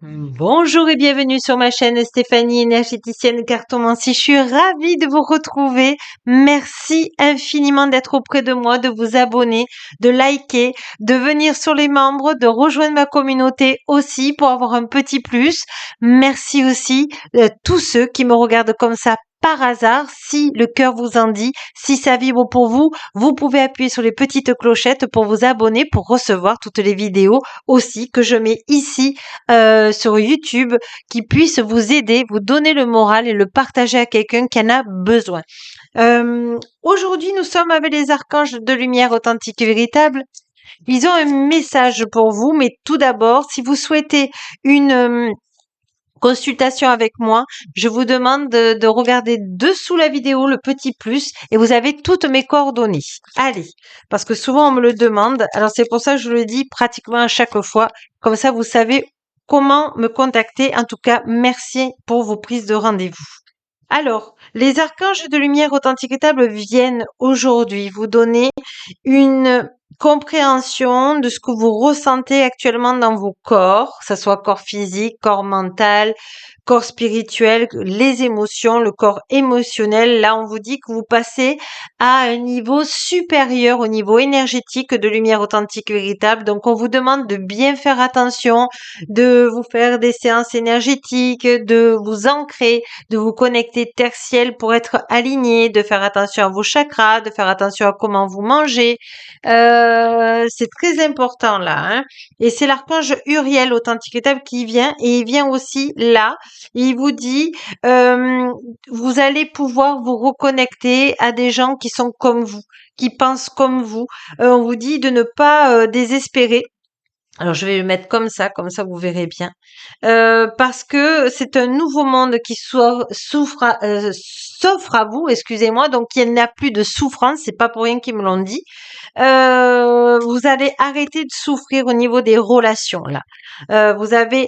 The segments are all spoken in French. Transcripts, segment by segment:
Bonjour et bienvenue sur ma chaîne Stéphanie, énergéticienne cartomancie. Je suis ravie de vous retrouver. Merci infiniment d'être auprès de moi, de vous abonner, de liker, de venir sur les membres, de rejoindre ma communauté aussi pour avoir un petit plus. Merci aussi tous ceux qui me regardent comme ça par hasard. Si le cœur vous en dit, si ça vibre pour vous, vous pouvez appuyer sur les petites clochettes pour vous abonner, pour recevoir toutes les vidéos aussi que je mets ici sur YouTube, qui puisse vous aider, vous donner le moral et le partager à quelqu'un qui en a besoin. Aujourd'hui, nous sommes avec les archanges de lumière authentique et véritable. Ils ont un message pour vous, mais tout d'abord, si vous souhaitez une consultation avec moi, je vous demande de regarder dessous la vidéo le petit plus et vous avez toutes mes coordonnées. Allez, parce que souvent on me le demande, alors c'est pour ça que je le dis pratiquement à chaque fois, comme ça vous savez comment me contacter. En tout cas, merci pour vos prises de rendez-vous. Alors, les archanges de lumière authentique et véritable viennent aujourd'hui vous donner une compréhension de ce que vous ressentez actuellement dans vos corps, que ce soit corps physique, corps mental, corps spirituel, les émotions, le corps émotionnel. Là, on vous dit que vous passez à un niveau supérieur au niveau énergétique de lumière authentique véritable. Donc, on vous demande de bien faire attention, de vous faire des séances énergétiques, de vous ancrer, de vous connecter terre-ciel pour être aligné, de faire attention à vos chakras, de faire attention à comment vous mangez. C'est très important là, hein. Et c'est l'archange Uriel authentique véritable qui vient, et il vient aussi là. Il vous dit, vous allez pouvoir vous reconnecter à des gens qui sont comme vous, qui pensent comme vous. On vous dit de ne pas désespérer. Alors je vais le mettre comme ça vous verrez bien. Parce que c'est un nouveau monde qui s'offre à vous, excusez-moi, donc il n'y a plus de souffrance, c'est pas pour rien qu'ils me l'ont dit. Vous allez arrêter de souffrir au niveau des relations là. Vous avez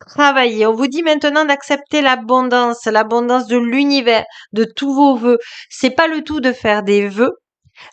travaillé. On vous dit maintenant d'accepter l'abondance de l'univers, de tous vos vœux. C'est pas le tout de faire des vœux.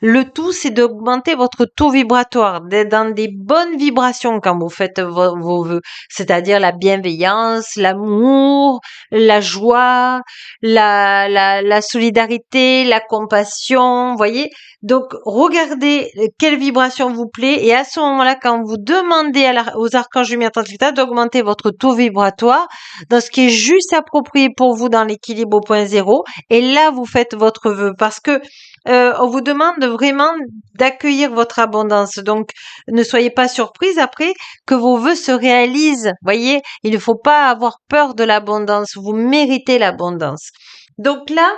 Le tout, c'est d'augmenter votre taux vibratoire, d'être dans des bonnes vibrations quand vous faites vos vœux, c'est-à-dire la bienveillance, l'amour, la joie, la solidarité, la compassion, voyez. Donc, regardez quelle vibration vous plaît, et à ce moment-là, quand vous demandez aux archanges lumière d'augmenter votre taux vibratoire dans ce qui est juste approprié pour vous dans l'équilibre au point zéro, et là, vous faites votre vœu, parce que on vous demande vraiment d'accueillir votre abondance. Donc, ne soyez pas surprise après que vos vœux se réalisent. Voyez, il ne faut pas avoir peur de l'abondance. Vous méritez l'abondance. Donc là,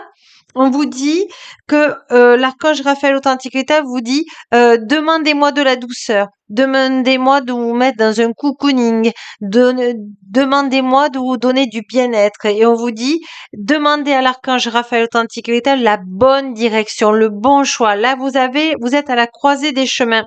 on vous dit que l'archange Raphaël authentique véritable vous dit demandez-moi de la douceur, demandez-moi de vous mettre dans un cocooning, demandez-moi de vous donner du bien-être. Et on vous dit demandez à l'archange Raphaël authentique véritable la bonne direction, le bon choix. Là, vous êtes à la croisée des chemins.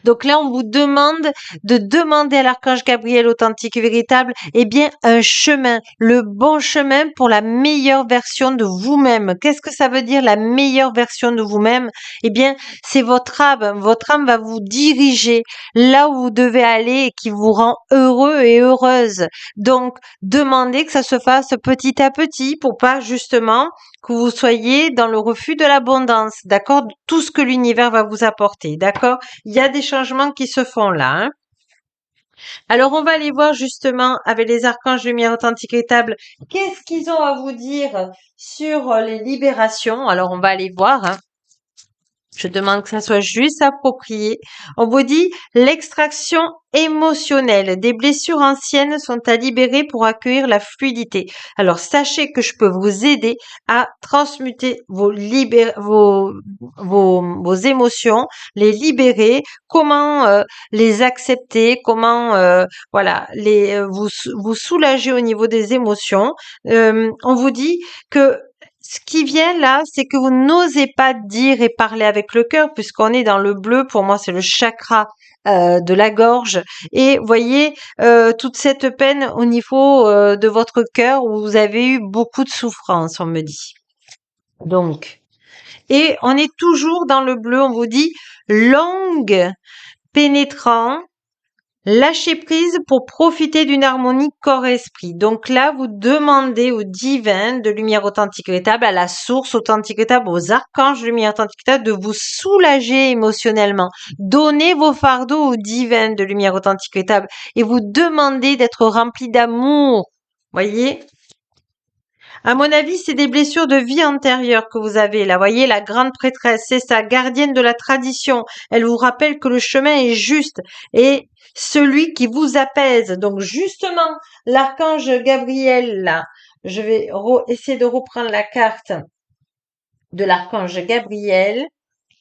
Donc là, on vous demande de demander à l'archange Gabriel authentique et véritable, eh bien, un chemin, le bon chemin pour la meilleure version de vous-même. Qu'est-ce que ça veut dire, la meilleure version de vous-même? Eh bien, c'est votre âme. Votre âme va vous diriger là où vous devez aller et qui vous rend heureux et heureuse. Donc, demandez que ça se fasse petit à petit pour pas justement que vous soyez dans le refus de l'abondance, d'accord? Tout ce que l'univers va vous apporter, d'accord? Il y a des changements qui se font là, hein. Alors, on va aller voir justement avec les archanges lumière authentique véritable, qu'est-ce qu'ils ont à vous dire sur les libérations. Alors, on va aller voir, hein. Je demande que ça soit juste approprié. On vous dit l'extraction émotionnelle des blessures anciennes sont à libérer pour accueillir la fluidité. Alors sachez que je peux vous aider à transmuter vos émotions, les libérer, comment les accepter, comment voilà vous soulager au niveau des émotions. On vous dit que ce qui vient là, c'est que vous n'osez pas dire et parler avec le cœur, puisqu'on est dans le bleu. Pour moi, c'est le chakra de la gorge. Et voyez, toute cette peine au niveau de votre cœur, où vous avez eu beaucoup de souffrance, on me dit. Donc, et on est toujours dans le bleu. On vous dit longue, pénétrant, Lâcher prise pour profiter d'une harmonie corps-esprit. Donc là, vous demandez au divin de lumière authentique véritable, à la source authentique véritable, aux archanges de lumière authentique véritable de vous soulager émotionnellement. Donnez vos fardeaux au divin de lumière authentique véritable et vous demandez d'être rempli d'amour. Voyez? À mon avis, c'est des blessures de vie antérieure que vous avez là. Voyez, la grande prêtresse, c'est sa gardienne de la tradition. Elle vous rappelle que le chemin est juste et celui qui vous apaise. Donc justement, l'archange Gabriel, là, je vais essayer de reprendre la carte de l'archange Gabriel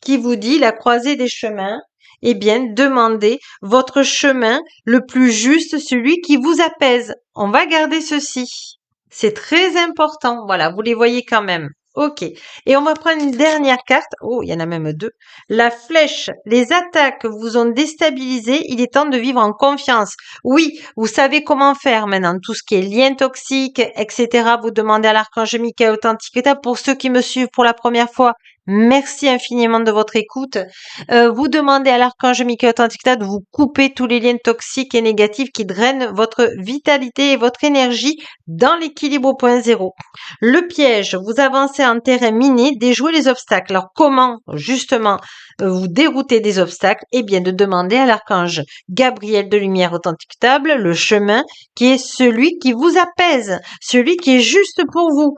qui vous dit la croisée des chemins. Eh bien, demandez votre chemin le plus juste, celui qui vous apaise. On va garder ceci. C'est très important. Voilà, vous les voyez quand même. Ok. Et on va prendre une dernière carte. Oh, il y en a même deux. La flèche. Les attaques vous ont déstabilisé. Il est temps de vivre en confiance. Oui, vous savez comment faire maintenant. Tout ce qui est lien toxique, etc. Vous demandez à l'archange Michael Authentique. Pour ceux qui me suivent pour la première fois, merci infiniment de votre écoute. Vous demandez à l'archange Michael Authentique de vous couper tous les liens toxiques et négatifs qui drainent votre vitalité et votre énergie dans l'équilibre au point zéro. Le piège, vous avancez en terrain miné, déjouez les obstacles. Alors comment justement vous dérouter des obstacles? Eh bien de demander à l'archange Gabriel de lumière authentique le chemin qui est celui qui vous apaise, celui qui est juste pour vous.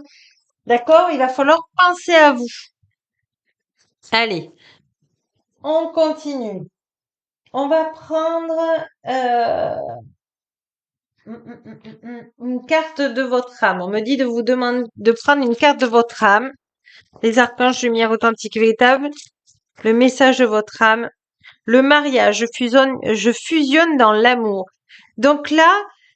D'accord? Il va falloir penser à vous. Allez, on continue. On va prendre une carte de votre âme. On me dit de vous demander de prendre une carte de votre âme. Les archanges lumière authentique véritable. Le message de votre âme. Le mariage, je fusionne dans l'amour. Donc là,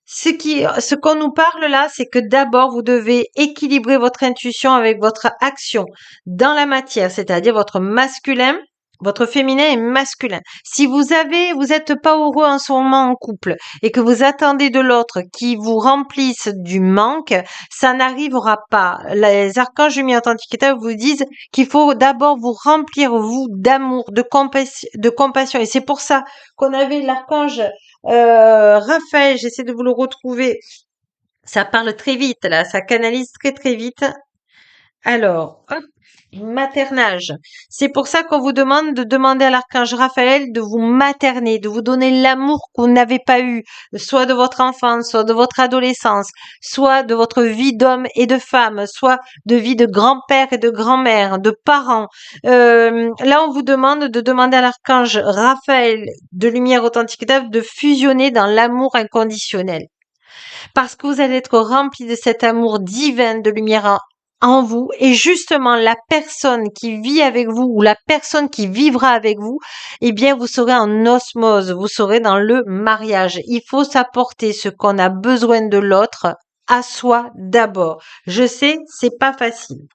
ce qu'on nous parle là, c'est que d'abord, vous devez équilibrer votre intuition avec votre action dans la matière, c'est-à-dire votre masculin, votre féminin et masculin. Si vous êtes pas heureux en ce moment en couple et que vous attendez de l'autre qui vous remplisse du manque, ça n'arrivera pas. Les archanges lumière authentique vous disent qu'il faut d'abord vous remplir, vous, d'amour, de compassion. Et c'est pour ça qu'on avait l'archange Raphaël, j'essaie de vous le retrouver. Ça parle très vite, là, ça canalise très très vite. Alors, hop, maternage. C'est pour ça qu'on vous demande de demander à l'archange Raphaël de vous materner, de vous donner l'amour que vous n'avez pas eu, soit de votre enfance, soit de votre adolescence, soit de votre vie d'homme et de femme, soit de vie de grand-père et de grand-mère, de parents. Là, on vous demande de demander à l'archange Raphaël de lumière authentique de fusionner dans l'amour inconditionnel. Parce que vous allez être rempli de cet amour divin de lumière en vous et justement la personne qui vit avec vous ou la personne qui vivra avec vous, eh bien vous serez en osmose, vous serez dans le mariage. Il faut s'apporter ce qu'on a besoin de l'autre à soi d'abord. Je sais, c'est pas facile.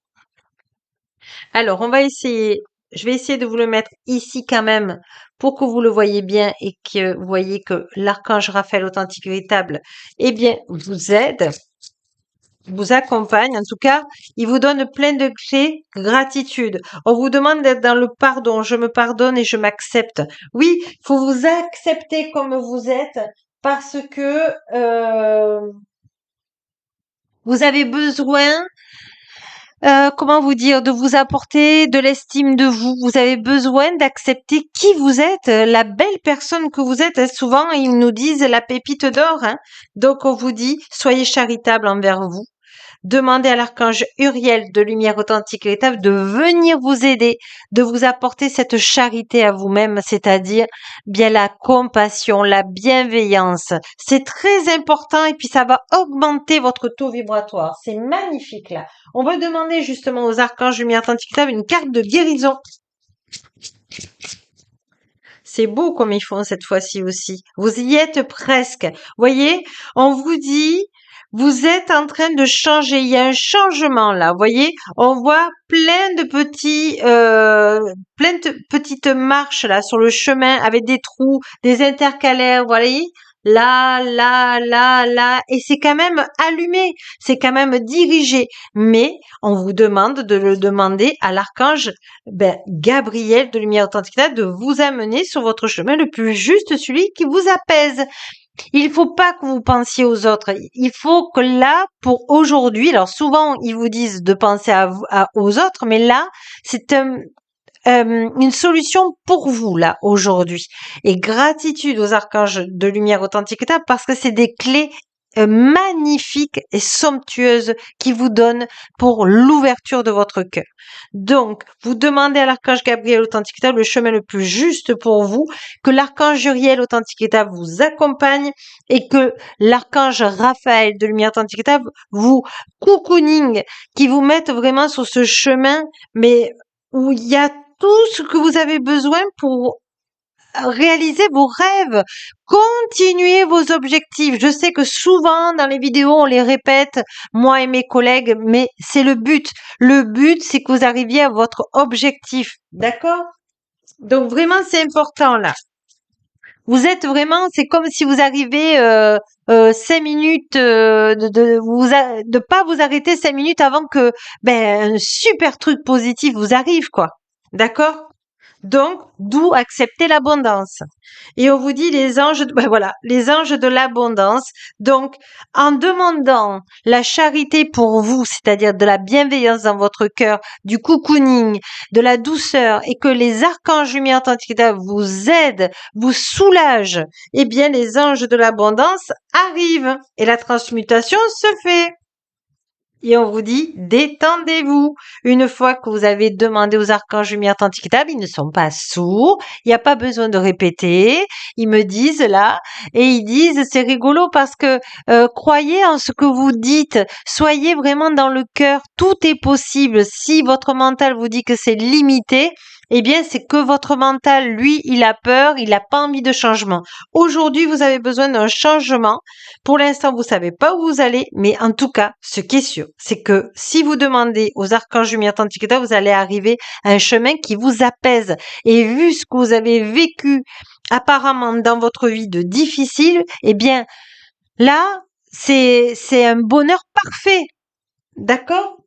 Alors, je vais essayer de vous le mettre ici quand même pour que vous le voyez bien et que vous voyez que l'archange Raphaël authentique véritable, eh bien, vous aide, vous accompagne. En tout cas, il vous donne plein de clés, gratitude. On vous demande d'être dans le pardon. Je me pardonne et je m'accepte. Oui, il faut vous accepter comme vous êtes parce que vous avez besoin comment vous dire, de vous apporter de l'estime de vous. Vous avez besoin d'accepter qui vous êtes, la belle personne que vous êtes. Souvent, ils nous disent la pépite d'or. Hein. Donc, on vous dit, soyez charitable envers vous. Demandez à l'archange Uriel de lumière authentique véritable de venir vous aider, de vous apporter cette charité à vous-même, c'est-à-dire bien la compassion, la bienveillance. C'est très important et puis ça va augmenter votre taux vibratoire. C'est magnifique là. On va demander justement aux archanges lumière authentique véritable une carte de guérison. C'est beau comme ils font cette fois-ci aussi. Vous y êtes presque. Voyez, on vous dit, vous êtes en train de changer. Il y a un changement là. Voyez, on voit plein de petites marches là sur le chemin avec des trous, des intercalaires. Voyez, là, là, là, là, et c'est quand même allumé, c'est quand même dirigé. Mais on vous demande de le demander à l'archange Gabriel de Lumière Authentique de vous amener sur votre chemin le plus juste, celui qui vous apaise. Il faut pas que vous pensiez aux autres. Il faut que là, pour aujourd'hui, alors souvent ils vous disent de penser aux autres, mais là, c'est une solution pour vous là aujourd'hui. Et gratitude aux archanges de lumière authentique parce que c'est des clés magnifiques et somptueuses qui vous donnent pour l'ouverture de votre cœur. Donc, vous demandez à l'archange Gabriel authentique le chemin le plus juste pour vous, que l'archange Uriel authentique vous accompagne et que l'archange Raphaël de lumière authentique vous cocooning, qui vous mette vraiment sur ce chemin, mais où il y a tout ce que vous avez besoin pour réaliser vos rêves. Continuez vos objectifs. Je sais que souvent dans les vidéos, on les répète, moi et mes collègues, mais c'est le but. Le but, c'est que vous arriviez à votre objectif. D'accord? Donc vraiment, c'est important là. Vous êtes vraiment, c'est comme si vous arrivez 5 minutes de pas vous arrêter 5 minutes avant que un super truc positif vous arrive, quoi. D'accord? Donc, d'où accepter l'abondance. Et on vous dit les anges, voilà, les anges de l'abondance. Donc, en demandant la charité pour vous, c'est-à-dire de la bienveillance dans votre cœur, du cocooning, de la douceur, et que les archanges lumière authentique vous aident, vous soulagent, eh bien, les anges de l'abondance arrivent et la transmutation se fait. Et on vous dit, détendez-vous. Une fois que vous avez demandé aux archanges lumière authentique ils ne sont pas sourds. Il n'y a pas besoin de répéter. Ils me disent là, et ils disent, c'est rigolo parce que croyez en ce que vous dites. Soyez vraiment dans le cœur. Tout est possible. Si votre mental vous dit que c'est limité, eh bien, c'est que votre mental, lui, il a peur, il n'a pas envie de changement. Aujourd'hui, vous avez besoin d'un changement. Pour l'instant, vous savez pas où vous allez, mais en tout cas, ce qui est sûr, c'est que si vous demandez aux archanges lumière authentique, vous allez arriver à un chemin qui vous apaise. Et vu ce que vous avez vécu apparemment dans votre vie de difficile, eh bien, là, c'est un bonheur parfait. D'accord?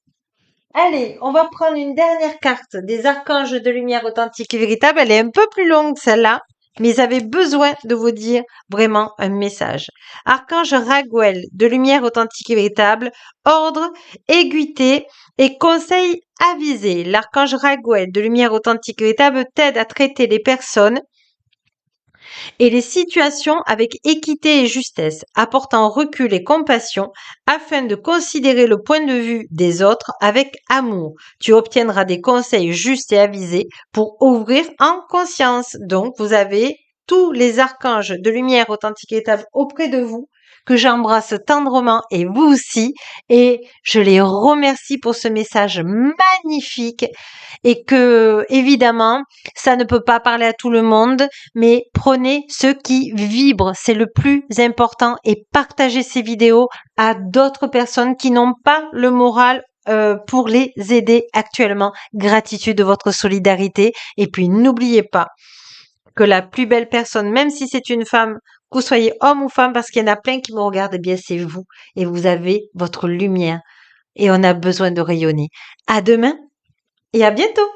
Allez, on va prendre une dernière carte des archanges de lumière authentique et véritable. Elle est un peu plus longue, celle-là, mais ils avaient besoin de vous dire vraiment un message. Archange Raguel de lumière authentique et véritable, ordre, aiguïté et conseil avisé. L'archange Raguel de lumière authentique et véritable t'aide à traiter les personnes et les situations avec équité et justesse, apportant recul et compassion afin de considérer le point de vue des autres avec amour. Tu obtiendras des conseils justes et avisés pour ouvrir en conscience. Donc, vous avez tous les archanges de lumière authentique et étable auprès de vous que j'embrasse tendrement et vous aussi. Et je les remercie pour ce message magnifique et que, évidemment, ça ne peut pas parler à tout le monde, mais prenez ceux qui vibrent, c'est le plus important et partagez ces vidéos à d'autres personnes qui n'ont pas le moral pour les aider actuellement. Gratitude de votre solidarité et puis n'oubliez pas que la plus belle personne, même si c'est une femme, que vous soyez homme ou femme, parce qu'il y en a plein qui me regardent, eh bien c'est vous et vous avez votre lumière et on a besoin de rayonner. À demain et à bientôt.